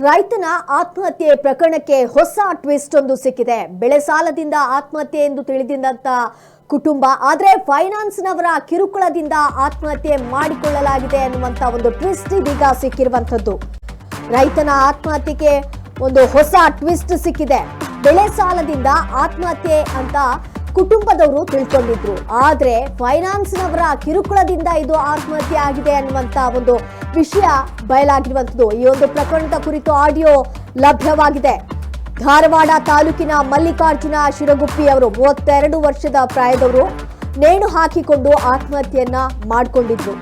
ರೈತನ ಆತ್ಮಹತ್ಯೆ ಪ್ರಕರಣಕ್ಕೆ ಹೊಸ ಟ್ವಿಸ್ಟ್ ಒಂದು ಸಿಕ್ಕಿದೆ. ಬೆಳೆ ಸಾಲದಿಂದ ಆತ್ಮಹತ್ಯೆ ಎಂದು ತಿಳಿದಿದ್ದಂತ ಕುಟುಂಬ ಆದರೆ ಫೈನಾನ್ಸ್ನವರ ಕಿರುಕುಳದಿಂದ ಆತ್ಮಹತ್ಯೆ ಮಾಡಿಕೊಳ್ಳಲಾಗಿದೆ ಅನ್ನುವಂತ ಒಂದು ಟ್ವಿಸ್ಟ್ ಇದೀಗ ಸಿಕ್ಕಿರುವಂತದ್ದು. ರೈತನ ಆತ್ಮಹತ್ಯೆಗೆ ಒಂದು ಹೊಸ ಟ್ವಿಸ್ಟ್ ಸಿಕ್ಕಿದೆ. ಬೆಳೆ ಸಾಲದಿಂದ ಆತ್ಮಹತ್ಯೆ ಅಂತ ಕುಟುಂಬದವರು ತಿಳ್ಕೊಂಡಿದ್ರು, ಆದ್ರೆ ಫೈನಾನ್ಸ್ನವರ ಕಿರುಕುಳದಿಂದ ಇದು ಆತ್ಮಹತ್ಯೆ ಆಗಿದೆ ಅನ್ನುವಂತ ಒಂದು ವಿಷಯ ಬಯಲಾಗಿರುವಂತದ್ದು. ಈ ಒಂದು ಪ್ರಕರಣದ ಕುರಿತು ಆಡಿಯೋ ಲಭ್ಯವಾಗಿದೆ. ಧಾರವಾಡ ತಾಲೂಕಿನ ಮಲ್ಲಿಕಾರ್ಜುನ ಶಿರಗುಪ್ಪಿ ಅವರು 32 ವರ್ಷದ ಪ್ರಾಯದವರು ನೇಣು ಹಾಕಿಕೊಂಡು ಆತ್ಮಹತ್ಯೆಯನ್ನ ಮಾಡಿಕೊಂಡಿದ್ರು.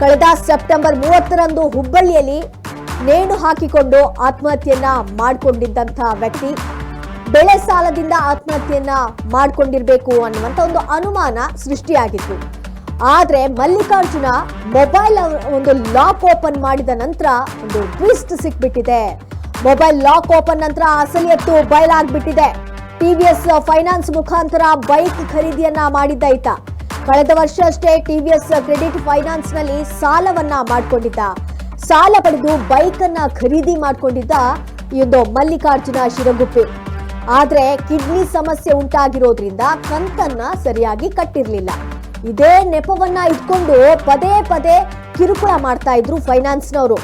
ಕಳೆದ ಸೆಪ್ಟೆಂಬರ್ 30ರಂದು ಹುಬ್ಬಳ್ಳಿಯಲ್ಲಿ ನೇಣು ಹಾಕಿಕೊಂಡು ಆತ್ಮಹತ್ಯೆಯನ್ನ ಮಾಡಿಕೊಂಡಿದ್ದಂತಹ ವ್ಯಕ್ತಿ ಬೆಳೆ ಸಾಲದಿಂದ ಆತ್ಮಹತ್ಯೆಯನ್ನ ಮಾಡಿಕೊಂಡಿರ್ಬೇಕು ಅನ್ನುವಂತ ಒಂದು ಅನುಮಾನ ಸೃಷ್ಟಿಯಾಗಿತ್ತು. ಆದ್ರೆ ಮಲ್ಲಿಕಾರ್ಜುನ ಮೊಬೈಲ್ ಒಂದು ಲಾಕ್ ಓಪನ್ ಮಾಡಿದ ನಂತರ ಒಂದು ಟ್ವಿಸ್ಟ್ ಸಿಕ್ಬಿಟ್ಟಿದೆ. ಮೊಬೈಲ್ ಲಾಕ್ ಓಪನ್ ನಂತರ ಅಸಲಿಯತ್ತು ಬಯಲಾಗ್ಬಿಟ್ಟಿದೆ. ಟಿವಿಎಸ್ ಫೈನಾನ್ಸ್ ಮುಖಾಂತರ ಬೈಕ್ ಖರೀದಿಯನ್ನ ಮಾಡಿದ್ದ ಈತ ಕಳೆದ ವರ್ಷ ಅಷ್ಟೇ ಟಿವಿಎಸ್ ಕ್ರೆಡಿಟ್ ಫೈನಾನ್ಸ್ ನಲ್ಲಿ ಸಾಲವನ್ನ ಮಾಡಿಕೊಂಡಿದ್ದ. ಸಾಲ ಪಡೆದು ಬೈಕ್ ಅನ್ನ ಖರೀದಿ ಮಾಡಿಕೊಂಡಿದ್ದ ಈ ಒಂದು ಮಲ್ಲಿಕಾರ್ಜುನ ಶಿರಗುಪ್ಪಿ. ಆದ್ರೆ ಕಿಡ್ನಿ ಸಮಸ್ಯೆ ಉಂಟಾಗಿರೋದ್ರಿಂದ ಕಂತನ್ನ ಸರಿಯಾಗಿ ಕಟ್ಟಿರ್ಲಿಲ್ಲ. ಇದೇ ನೆಪವನ್ನ ಇಟ್ಕೊಂಡು ಪದೇ ಪದೇ ಕಿರುಕುಳ ಮಾಡ್ತಾ ಇದ್ರು ಫೈನಾನ್ಸ್ನವರು.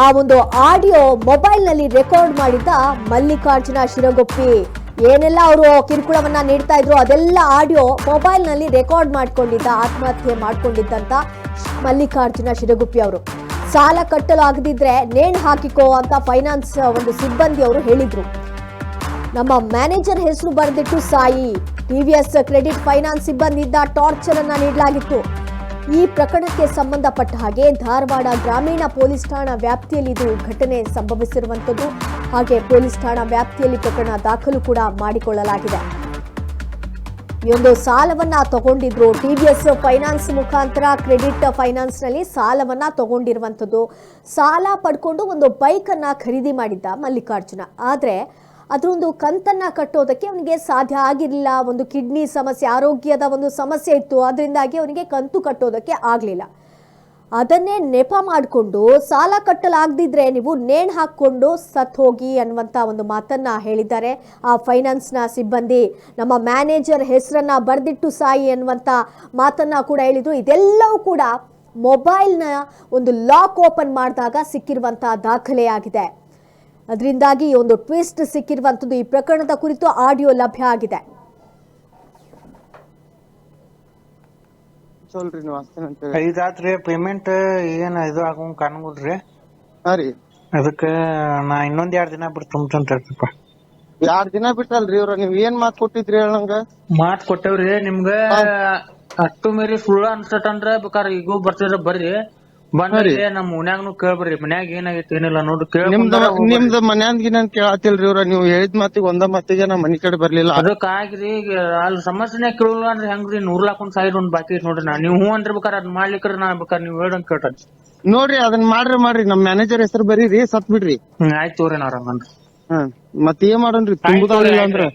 ಆ ಒಂದು ಆಡಿಯೋ ಮೊಬೈಲ್ ನಲ್ಲಿ ರೆಕಾರ್ಡ್ ಮಾಡಿದ್ದ ಮಲ್ಲಿಕಾರ್ಜುನ ಶಿರಗುಪ್ಪಿ ಏನೆಲ್ಲ ಅವರು ಕಿರುಕುಳವನ್ನ ನೀಡ್ತಾ ಇದ್ರು ಅದೆಲ್ಲ ಆಡಿಯೋ ಮೊಬೈಲ್ ನಲ್ಲಿ ರೆಕಾರ್ಡ್ ಮಾಡ್ಕೊಂಡಿದ್ದ ಆತ್ಮಹತ್ಯೆ ಮಾಡ್ಕೊಂಡಿದ್ದಂತ ಮಲ್ಲಿಕಾರ್ಜುನ ಶಿರಗುಪ್ಪಿ ಅವರು. ಸಾಲ ಕಟ್ಟಲು ಆಗದಿದ್ರೆ ನೇಣು ಹಾಕಿಕೋ ಅಂತ ಫೈನಾನ್ಸ್ ಒಂದು ಸಿಬ್ಬಂದಿ ಅವರು ಹೇಳಿದ್ರು. ನಮ್ಮ ಮ್ಯಾನೇಜರ್ ಹೆಸರು ಬರೆದಿಟ್ಟು ಸಾಯಿ, ಟಿವಿಎಸ್ ಕ್ರೆಡಿಟ್ ಫೈನಾನ್ಸ್ ಸಿಬ್ಬಂದಿಯಿಂದ ಟಾರ್ಚರ್ ಅನ್ನ ನೀಡಲಾಗಿತ್ತು. ಈ ಪ್ರಕರಣಕ್ಕೆ ಸಂಬಂಧಪಟ್ಟ ಹಾಗೆ ಧಾರವಾಡ ಗ್ರಾಮೀಣ ಪೊಲೀಸ್ ಠಾಣಾ ವ್ಯಾಪ್ತಿಯಲ್ಲಿ ಇದು ಘಟನೆ ಸಂಭವಿಸಿರುವಂತದ್ದು. ಹಾಗೆ ಪೊಲೀಸ್ ಠಾಣಾ ವ್ಯಾಪ್ತಿಯಲ್ಲಿ ಪ್ರಕರಣ ದಾಖಲು ಕೂಡ ಮಾಡಿಕೊಳ್ಳಲಾಗಿದೆ. ಈ ಒಂದು ಸಾಲವನ್ನ ತಗೊಂಡಿದ್ರು ಟಿವಿಎಸ್ ಫೈನಾನ್ಸ್ ಮುಖಾಂತರ ಕ್ರೆಡಿಟ್ ಫೈನಾನ್ಸ್ ನಲ್ಲಿ ಸಾಲವನ್ನ ತಗೊಂಡಿರುವಂತದ್ದು. ಸಾಲ ಪಡ್ಕೊಂಡು ಒಂದು ಬೈಕ್ ಅನ್ನ ಖರೀದಿ ಮಾಡಿದ್ದ ಮಲ್ಲಿಕಾರ್ಜುನ. ಆದ್ರೆ ಅದರೊಂದು ಕಂತನ್ನ ಕಟ್ಟೋದಕ್ಕೆ ಅವನಿಗೆ ಸಾಧ್ಯ ಆಗಿರಲಿಲ್ಲ. ಒಂದು ಕಿಡ್ನಿ ಸಮಸ್ಯೆ, ಆರೋಗ್ಯದ ಒಂದು ಸಮಸ್ಯೆ ಇತ್ತು. ಅದರಿಂದಾಗಿ ಅವನಿಗೆ ಕಂತು ಕಟ್ಟೋದಕ್ಕೆ ಆಗಲಿಲ್ಲ. ಅದನ್ನೇ ನೆಪ ಮಾಡಿಕೊಂಡು ಸಾಲ ಕಟ್ಟಲಾಗದಿದ್ರೆ ನೀವು ನೇಣು ಹಾಕ್ಕೊಂಡು ಸತ್ ಹೋಗಿ ಅನ್ನುವಂಥ ಒಂದು ಮಾತನ್ನ ಹೇಳಿದ್ದಾರೆ ಆ ಫೈನಾನ್ಸ್ನ ಸಿಬ್ಬಂದಿ. ನಮ್ಮ ಮ್ಯಾನೇಜರ್ ಹೆಸರನ್ನ ಬರೆದಿಟ್ಟು ಸಾಯಿ ಅನ್ನುವಂಥ ಮಾತನ್ನ ಕೂಡ ಹೇಳಿದ್ರು. ಇದೆಲ್ಲವೂ ಕೂಡ ಮೊಬೈಲ್ನ ಒಂದು ಲಾಕ್ ಓಪನ್ ಮಾಡಿದಾಗ ಸಿಕ್ಕಿರುವಂಥ ದಾಖಲೆಯಾಗಿದೆ. ಅದರಿಂದಾಗಿ ಒಂದು ಟ್ವಿಸ್ಟ್ ಸಿಕ್ಕಿರುವಂತದ್ದು. ಈ ಪ್ರಕರಣದ ಕುರಿತು ಆಡಿಯೋ ಲಭ್ಯ ಆಗಿದೆ. ಐದಾತ್ರಿ ಪೇಮೆಂಟ್ ಏನ್ ಇದು ಆಗಂಗ್ ಕಾಣಂಗಿಲ್ರಿ. ಅದಕ್ಕ ನಾ ಇನ್ನೊಂದ್ 2 ದಿನ ಬಿಟ್ಟು ತುಂಬತಂತಪ್ಪ. 2 ದಿನ ಬಿಟ್ಟಲ್ರಿ ಇವ್ರ ನೀವ್ ಏನ್ ಮಾತ್ ಕೊಟ್ಟಿದ್ರಿ ಹೇಳಂಗ? ಮಾತ್ ಕೊಟ್ಟೇವ್ರಿ ನಿಮ್ಗ. ಅಷ್ಟು ಮೇರಿ ಸುಳ್ಳ ಅನ್ಸತ್ತಂದ್ರ ಬೇಕಾರೆ ಈಗೂ ಬರ್ತಿದ್ರ ಬರ್ರಿ ಬಂದ್ರಿ. ನಮ್ ಮನ್ಯಾಗನು ಕೇಳ್ಬರ್ರಿ, ಮನ್ಯಾಗ ಏನಾಗೈತಿ ಏನಿಲ್ಲ ನೋಡ್ರಿ. ನಿಮ್ದ ಮನ್ಯಾಗಿನ ಕೇಳತಿಲ್ರಿ ಇವ್ರ ನೀವ್ ಹೇಳಿದ್ ಮಾತಿಗೆ ಒಂದ ಮಾತಿಗೆ ನಾ ಮನಿ ಕಡೆ ಬರ್ಲಿಲ್ಲ. ಅದಕ್ಕ ಆಗ್ರಿ ಅಲ್ಲಿ ಸಮಸ್ಯೆನೇ ಕೇಳಲ್ಲ ಅಂದ್ರೆ ಹೆಂಗ್ರಿ? 100 ಲಕ್ಷ ಸಾವಿರ ಒಂದ್ ಬಾಕಿ ಐತಿ ನೋಡ್ರಿ. ನೀವು ಹೂ ಅಂದ್ರ ಬೇಕಾರೆ ಅದ್ ಮಾಡ್ಲಿಕ್ರ ನಾ ಬೇಕಾರೆ ನೀವ್ ಹೇಳ್ದಂಗ್ ಕೇಳ್ತಾರ ನೋಡ್ರಿ. ಅದನ್ನ ಮಾಡ್ರಿ ನಮ್ ಮ್ಯಾನೇಜರ್ ಹೆಸರು ಬರೀರಿ, ಸತ್ ಬಿಡ್ರಿ. ಆಯ್ತು ತೋರಿ ನಾರಂಗನ್ರಿ. ಮತ್ ಏನ್ ಮಾಡೋಣ್ರಿ? ತುಂಬುದಾಲಿಲ್ಲ ಅಂದ್ರ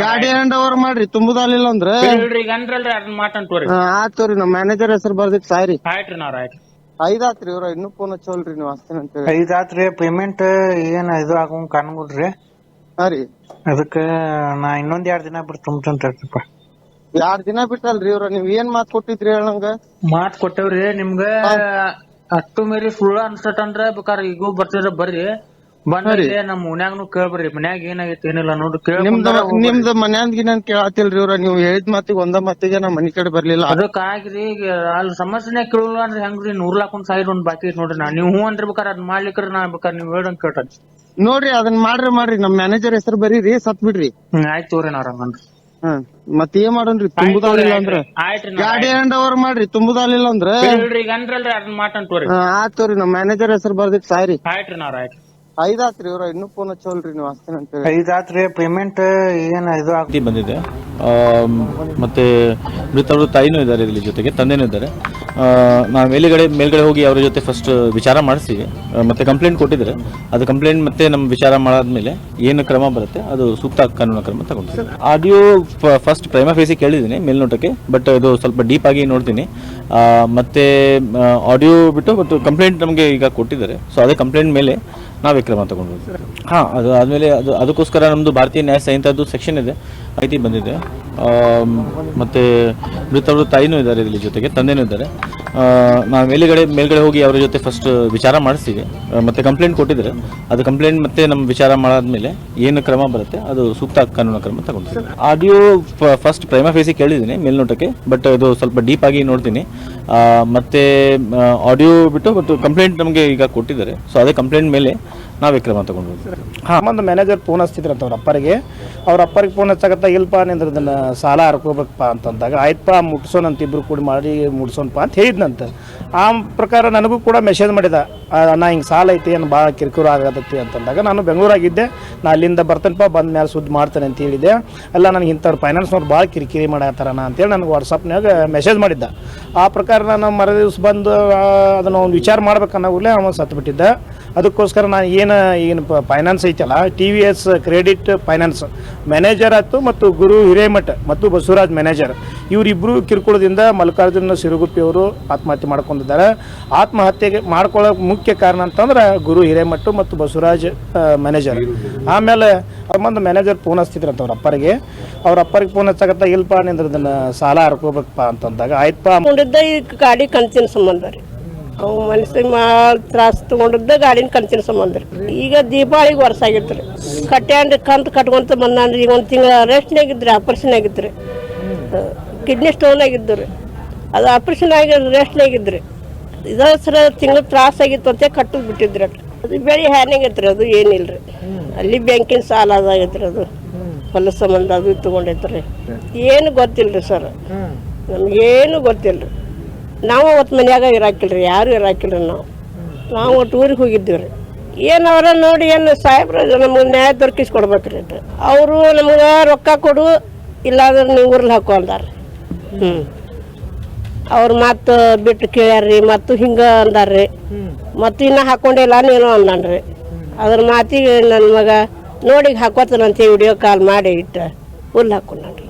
ಗಾಡಿ ಹ್ಯಾಂಡ್ ಓವರ್ ಮಾಡ್ರಿ. ತುಂಬುದಾಲಿಲ್ಲ ಅಂದ್ರ ಅಂದ್ರಲ್ರಿ ಅದನ್ನ ಮಾತಂತ ತೋರಿ. ಆಯ್ತವ್ರಿ ನಮ್ ಮ್ಯಾನೇಜರ್ ಹೆಸರು ಬರ್ದಿಟ್ ಸಾಯ್ರಿ. ಆಯ್ತ್ರಿ ನಾರ ಆಯ್ತು. ಐದಾತ್ರಿ ಇವ್ರ ಇನ್ನೂ ಫೋನ್ ಹಚ್ಚೋಲ್ರಿ ನೀವ್ ಅಷ್ಟೇನ ಅಂತ ಹೇಳಿ. ಐದಾತ್ರಿ ಪೇಮೆಂಟ್ ಏನ್ ಇದು ಆಗಂಗ್ ಕಾಣಂಗಿಲ್ರಿ. ಅದಕ್ಕ ನಾ ಇನ್ನೊಂದ್ 2 ದಿನ ಬಿಟ್ಟು ತುಂಬತಂತಪ್ಪ. 2 ದಿನ ಬಿಟ್ಟಲ್ರಿ ಇವ್ರ ನೀವ್ ಏನ್ ಮಾತ್ ಕೊಟ್ಟಿದ್ರಿ ಹೇಳಂಗ? ಮಾತ್ ಕೊಟ್ಟೇವ್ರಿ ನಿಮ್ಗ. ಅಷ್ಟು ಮೇರಿ ಸುಳ್ಳ ಅನ್ಸತ್ತಂದ್ರ ಬೇಕಾರೆ ಈಗೂ ಬರ್ತಿದ್ರ ಬರ್ರಿ ಬಂದ್ರಿ. ನಮ್ ಮನ್ಯಾಗನು ಕೇಳ್ಬರ್ರಿ, ಮನ್ಯಾಗ ಏನಾಗೈತಿ ಏನಿಲ್ಲ ನೋಡ್ರಿ. ನಿಮ್ದ ಮನ್ಯಾಗಿನ ಕೇಳತಿಲ್ರಿ ಇವ್ರ ನೀವ್ ಹೇಳಿದ್ ಮಾತಿಗೆ ಒಂದ ಮಾತಿಗೆ ನಾ ಮನಿ ಕಡೆ ಬರ್ಲಿಲ್ಲ. ಅದಕ್ಕ ಆಗ್ರಿ ಅಲ್ಲಿ ಸಮಸ್ಯೆನೇ ಕೇಳಲ್ಲ ಅಂದ್ರೆ ಹೆಂಗ್ರಿ? 100 ಲಕ್ಷ ಸಾವಿರ ಒಂದ್ ಬಾಕಿ ಐತಿ ನೋಡ್ರಿ. ನೀವು ಹೂ ಅಂದ್ರ ಬೇಕಾರೆ ಅದ್ ಮಾಡ್ಲಿಕ್ರ ನಾ ಬೇಕಾರೆ ನೀವ್ ಹೇಳ್ದಂಗ್ ಕೇಳ್ತಾರ ನೋಡ್ರಿ. ಅದನ್ನ ಮಾಡ್ರಿ ನಮ್ ಮ್ಯಾನೇಜರ್ ಹೆಸರು ಬರೀರಿ, ಸತ್ ಬಿಡ್ರಿ. ಆಯ್ತು ತೋರಿ ನಾರಂಗನ್ರಿ. ಮತ್ ಏನ್ ಮಾಡೋಣ್ರಿ? ತುಂಬುದಾಲಿಲ್ಲ ಅಂದ್ರ ಗಾಡಿ ಹ್ಯಾಂಡ್ ಓವರ್ ಮಾಡ್ರಿ. ತುಂಬುದಾಲಿಲ್ಲ ಅಂದ್ರ ಅಂದ್ರಲ್ರಿ ಅದನ್ನ ಮಾತಂತ ತೋರಿ. ಆಯ್ತವ್ರಿ ನಮ್ ಮ್ಯಾನೇಜರ್ ಹೆಸರು ಬರ್ದಿಟ್ ಸಾಯ್ರಿ. ಆಯ್ತ್ರಿ ನಾರ ಆಯ್ತು. ಐದಾತ್ರಿ ಇವ್ರ ಇನ್ನೂ ಫೋನ್ ಹಚ್ಚೋಲ್ರಿ ನೀವು ಹಚ್ತೀನಿ ಅಂತ ಹೇಳಿ. 5 ಆತ್ರಿ ಪೇಮೆಂಟ್ ಏನ್ ಇದು ಬಂದಿದೆ. ಮತ್ತೆ ಮೃತವರು ತಾಯಿನೂ ಇದ್ದಾರೆ, ಇಲ್ಲಿ ಜೊತೆಗೆ ತಂದೆನೂ ಇದ್ದಾರೆ. ನಾವು ಮೇಲ್ಗಡೆ ಹೋಗಿ ಅವರ ಜೊತೆ ಫಸ್ಟ್ ವಿಚಾರ ಮಾಡಿಸಿ ಮತ್ತೆ ಕಂಪ್ಲೇಂಟ್ ಕೊಟ್ಟಿದ್ರೆ ಅದು ಕಂಪ್ಲೇಂಟ್ ಮತ್ತೆ ನಮ್ಮ ವಿಚಾರ ಮಾಡಾದ್ಮೇಲೆ ಏನು ಕ್ರಮ ಬರುತ್ತೆ ಅದು ಸೂಕ್ತ ಕಾನೂನು ಕ್ರಮ ತಗೊಂಡಿದ್ದೀವಿ. ಆಡಿಯೋ ಫಸ್ಟ್ ಪ್ರೈಮಾ ಫೇಸಿ ಕೇಳಿದ್ದೀನಿ ಮೇಲ್ನೋಟಕ್ಕೆ, ಬಟ್ ಅದು ಸ್ವಲ್ಪ ಡೀಪ್ ಆಗಿ ನೋಡ್ತೀನಿ. ಮತ್ತೆ ಆಡಿಯೋ ಬಿಟ್ಟು ಮತ್ತು ಕಂಪ್ಲೇಂಟ್ ನಮಗೆ ಈಗ ಕೊಟ್ಟಿದ್ದಾರೆ, ಸೊ ಅದೇ ಕಂಪ್ಲೇಂಟ್ ಮೇಲೆ ನಾವೇ ಕ್ರಮ ತಗೊಂಡಿದ್ದೀವಿ. ಅದು ಆದಮೇಲೆ ಅದಕ್ಕೋಸ್ಕರ ನಮ್ಮದು ಭಾರತೀಯ ನ್ಯಾಯ ಸಂಹಿತಾದ್ದು ಸೆಕ್ಷನ್ ಇದೆ, ಮಾಹಿತಿ ಬಂದಿದೆ. ಮತ್ತು ಮೃತವರು ತಾಯಿನೂ ಇದ್ದಾರೆ, ಇಲ್ಲಿ ಜೊತೆಗೆ ತಂದೆನೂ ಇದ್ದಾರೆ. ನಾವು ಮೇಲ್ಗಡೆ ಹೋಗಿ ಅವರ ಜೊತೆ ಫಸ್ಟ್ ವಿಚಾರ ಮಾಡಿಸ್ತೀವಿ ಮತ್ತು ಕಂಪ್ಲೇಂಟ್ ಕೊಟ್ಟಿದ್ರೆ ಅದು ಕಂಪ್ಲೇಂಟ್ ಮತ್ತೆ ನಮ್ಮ ವಿಚಾರ ಮಾಡಾದ್ಮೇಲೆ ಏನು ಕ್ರಮ ಬರುತ್ತೆ ಅದು ಸೂಕ್ತ ಕಾನೂನು ಕ್ರಮ ತಗೊಂಡಿದ್ದೀವಿ. ಆಡಿಯೋ ಫಸ್ಟ್ ಪ್ರೈಮಾ ಫೇಸಿ ಕೇಳಿದ್ದೀನಿ ಮೇಲ್ನೋಟಕ್ಕೆ, ಬಟ್ ಅದು ಸ್ವಲ್ಪ ಡೀಪ್ ಆಗಿ ನೋಡ್ತೀನಿ. ಮತ್ತು ಆಡಿಯೋ ಬಿಟ್ಟು ಮತ್ತು ಕಂಪ್ಲೇಂಟ್ ನಮಗೆ ಈಗ ಕೊಟ್ಟಿದ್ದಾರೆ, ಸೊ ಅದೇ ಕಂಪ್ಲೇಂಟ್ ಮೇಲೆ ನಾವೇ ಕ್ರಮ ತಗೊಂಡಿದ್ದೀವಿ. ಒಂದು ಮ್ಯಾನೇಜರ್ ಫೋನ್ ಹಚ್ತಿದ್ರಂತ ಅವ್ರ ಅಪ್ಪರಿಗೆ ಫೋನ್ ಹಚ್ಚಕತ್ತ ಇಲ್ಪ ನಿಂದ್ರದನ್ನ ಸಾಲ ಹರ್ಕೋಬೇಕಪ್ಪ ಅಂತಂದಾಗ ಆಯ್ತಪ್ಪ ಮುಟ್ಸೋಣಂತ ಇಬ್ರು ಕೂಡಿ ಮಾಡಿ ಮುಟ್ಸೋಣಪ್ಪ ಅಂತ ಹೇಳಿದ್ನಂತ. ಆ ಪ್ರಕಾರ ನನಗೂ ಕೂಡ ಮೆಸೇಜ್ ಮಾಡಿದ, ನಾ ಹಿಂಗೆ ಸಾಲ ಐತಿ ಏನು ಭಾಳ ಕಿರಿಕಿರಿ ಆಗತ್ತೈತಿ ಅಂತಂದಾಗ ನಾನು ಬೆಂಗಳೂರಾಗಿದ್ದೆ, ನಾ ಅಲ್ಲಿಂದ ಬರ್ತೇನಪ್ಪ, ಬಂದ ಮೇಲೆ ಸುದ್ದಿ ಮಾಡ್ತೇನೆ ಅಂತ ಹೇಳಿದೆ. ಅಲ್ಲ ನನಗೆ ಇಂಥವ್ರು ಫೈನಾನ್ಸ್ನವ್ರು ಭಾಳ ಕಿರಿಕಿರಿ ಮಾಡತ್ತಾರಣ ಅಂತೇಳಿ ನನಗೆ ವಾಟ್ಸಪ್ನಾಗ ಮೆಸೇಜ್ ಮಾಡಿದ್ದ. ಆ ಪ್ರಕಾರ ನಾನು ಮರು ದಿವ್ಸ ಬಂದು ಅದನ್ನು ಒಂದು ವಿಚಾರ ಮಾಡ್ಬೇಕನ್ನೋಗಲೇ ಅವನು ಸತ್ತುಬಿಟ್ಟಿದ್ದ. ಅದಕ್ಕೋಸ್ಕರ ನಾನು ಏನು ಫೈನಾನ್ಸ್ ಐತಲ್ಲ, TVS ಕ್ರೆಡಿಟ್ ಫೈನಾನ್ಸ್ ಮ್ಯಾನೇಜರ್ ಆಯ್ತು ಮತ್ತು ಗುರು ಹಿರೇಮಠ ಮತ್ತು ಬಸವರಾಜ್ ಮ್ಯಾನೇಜರ್, ಇವರಿಬ್ಬರು ಕಿರುಕುಳದಿಂದ ಮಲ್ಲಿಕಾರ್ಜುನ ಸಿರುಗುಪ್ಪಿ ಅವರು ಆತ್ಮಹತ್ಯೆ ಮಾಡ್ಕೊಂಡಿದ್ದಾರೆ. ಆತ್ಮಹತ್ಯೆಗೆ ಮಾಡ್ಕೊಳ್ಳೋ ಮುಖ್ಯ ಕಾರಣ ಅಂತಂದ್ರೆ ಗುರು ಹಿರೇಮಠ ಮತ್ತು ಬಸವರಾಜ್ ಮ್ಯಾನೇಜರ್. ಆಮೇಲೆ ಒಂದು ಮ್ಯಾನೇಜರ್ ಫೋನ್ ಹಚ್ತಿದ್ರಂತ ಅವ್ರ ಅಪ್ಪರಿಗೆ ಫೋನ್ ಹಚ್ಚಕತ್ತ ಇಲ್ಪ ನಿಂದ್ರದನ್ನ ಸಾಲ ಹರ್ಕೋಬೇಕಪ್ಪ ಅಂತಂದಾಗ ಆಯ್ತಪ್ಪ ಈ ಗಾಡಿ ಕಂತಿನ ಸಂಬಂಧ ರೀ, ಅವು ಮನುಷ್ಯಗೆ ತ್ರಾಸ ತಗೊಂಡಿದ್ದ ಗಾಡಿನ ಕಂತಿನ ಸಂಬಂಧ ರೀ. ಈಗ ದೀಪಾವಳಿಗೆ ವರ್ಷ ಆಗಿತ್ತು ರೀ, ಕಟ್ಟ್ಯಾಂಡ್ರಿ ಕಂತು ಕಟ್ಕೊಂತ ಬಂದಾನ್ರಿ. ಈಗ ಒಂದು ತಿಂಗಳ ರೆಸ್ಟ್ನಾಗಿದ್ರಿ, ಆಪರೇಷನ್ ಆಗಿದ್ರಿ, ಕಿಡ್ನಿ ಸ್ಟೋನ್ ಆಗಿದ್ದು ರೀ. ಅದು ಆಪರೇಷನ್ ಆಗಿ ರೆಸ್ಟ್ನಾಗಿದ್ರಿ. ಇದ ಸರ ತಿಂಗಳ ತ್ರಾಸ ಆಗಿತ್ತು ಅಂತ ಕಟ್ಟದ್ ಬಿಟ್ಟಿದ್ರಿ. ಅದು ಬೆಳೆ ಹ್ಯಾನಾಗೈತ್ರಿ, ಅದು ಏನಿಲ್ಲ ರೀ. ಅಲ್ಲಿ ಬ್ಯಾಂಕಿನ ಸಾಲ ಅದಾಗೈತ್ರಿ, ಅದು ಹೊಲ ಸಂಬಂಧ ಅದು ತಗೊಂಡೈತ್ರಿ. ಏನು ಗೊತ್ತಿಲ್ಲ ರೀ ಸರ್, ನಮಗೇನು ಗೊತ್ತಿಲ್ಲ ರೀ. ನಾವು ಅವತ್ತು ಮನ್ಯಾಗ ಇರಾಕಿಲ್ರಿ, ಯಾರು ಇರಾಕಿಲ್ರಿ. ನಾವು ಒಟ್ಟು ಊರಿಗೆ ಹೋಗಿದ್ದೀವಿ ರೀ. ಏನವರ ನೋಡಿ ಏನು ಸಾಹೇಬ್ರ ನಮ್ಗೆ ನ್ಯಾಯ ದೊರಕಿಸ್ಕೊಡ್ಬೇಕ್ರಿ ಅಂತ ಅವರು ನಮ್ಗೆ ರೊಕ್ಕ ಕೊಡು, ಇಲ್ಲಾಂದ್ರೆ ನೀವು ಊರ್ಲಿ ಹಾಕೋ ಅಂದಾರ. ಅವ್ರು ಮತ್ತು ಬಿಟ್ಟು ಕೇಳ್ಯಾರ್ರಿ, ಮತ್ತು ಹಿಂಗೆ ಅಂದಾರ್ರಿ. ಮತ್ತು ಇನ್ನೂ ಹಾಕೊಂಡಿಲ್ಲ ನೀನು ಅಂದನ್ರಿ. ಅದ್ರ ಮಾತಿಗೆ ನನ್ನ ಮಗ ನೋಡಿ ಹಾಕೋತಾನಂತ ವಿಡಿಯೋ ಕಾಲ್ ಮಾಡಿ ಇಟ್ಟು ಊರ್ಲಿ ಹಾಕೊಂಡ್ರಿ.